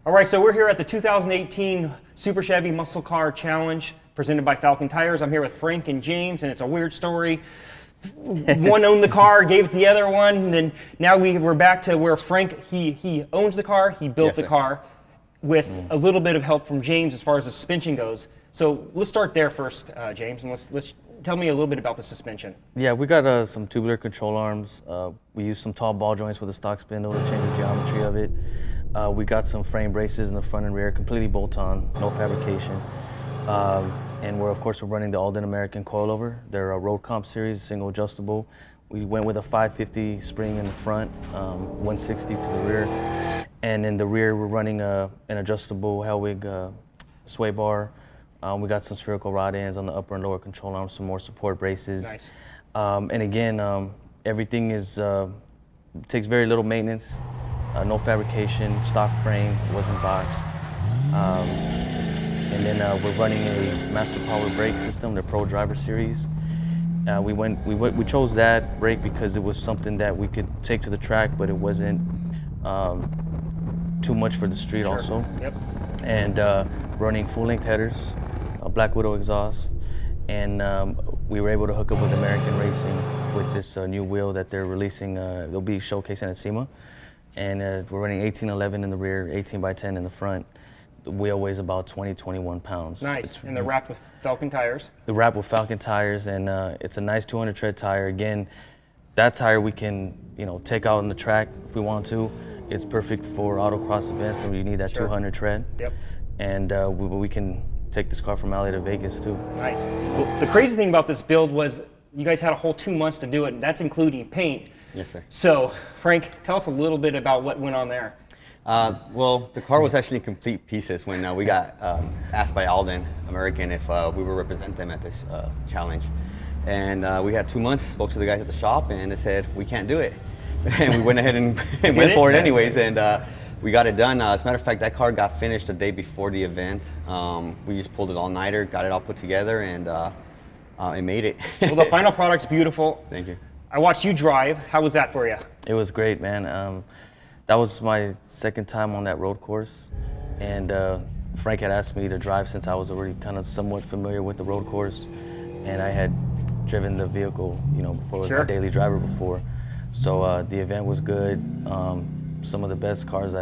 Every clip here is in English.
All right, so we're here at the 2018 Super Chevy Muscle Car Challenge presented by Falken Tires. I'm here with Frank and James, and it's a weird story. One owned the car, gave it to the other one, and then now we're back to where Frank, he owns the car, he built the car with a little bit of help from James as far as the suspension goes. So let's start there first, James, and let's tell me a little bit about the suspension. Yeah, we got some tubular control arms. We used some tall ball joints with a stock spindle to change the geometry of it. We got some frame braces in the front and rear, completely bolt-on, no fabrication. And of course, we're running the Alden American coilover. They're a road comp series, single adjustable. We went with a 550 spring in the front, 160 to the rear. And in the rear, we're running an adjustable Hellwig sway bar. We got some spherical rod ends on the upper and lower control arms, some more support braces. Nice. And again, everything takes very little maintenance, no fabrication, stock frame, wasn't boxed. And then we're running a Master Power brake system, the Pro Driver Series. We chose that brake because it was something that we could take to the track, but it wasn't too much for the street also. Yep. And running full-length headers, a Black Widow exhaust, and we were able to hook up with American Racing with this new wheel that they're releasing. They'll be showcasing at SEMA. And we're running 1811 in the rear, 18x10 in the front. The wheel weighs about 21 pounds. Nice, and they're wrapped with Falken tires? They're wrapped with Falken tires, and it's a nice 200 tread tire. Again, that tire we can take out on the track if we want to. It's perfect for autocross events, and we need that 200 tread. Yep. And we can take this car from LA to Vegas too. Nice. Well, the crazy thing about this build was you guys had a whole 2 months to do it, and that's including paint. Yes, sir. So, Frank, tell us a little bit about what went on there. Well, the car was actually in complete pieces when we got asked by Alden American if we would represent them at this challenge. And we had 2 months, spoke to the guys at the shop, and they said, we can't do it. And we went ahead and went for it anyways, and we got it done. As a matter of fact, that car got finished the day before the event. We just pulled it all-nighter, got it all put together, and it made it. Well, the final product's beautiful. Thank you. I watched you drive. How was that for you? It was great, man. That was my second time on that road course, and Frank had asked me to drive since I was already kind of somewhat familiar with the road course, and I had driven the vehicle, before, a daily driver before. So the event was good. Some of the best cars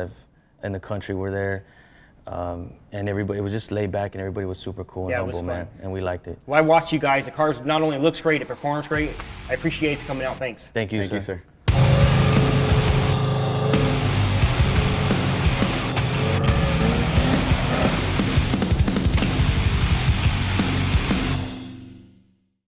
in the country were there, and everybody, it was just laid back, and everybody was super cool and humble, man, and we liked it. Well, I watched you guys. The car not only looks great, it performs great. I appreciate you coming out. Thanks. Thank you, sir.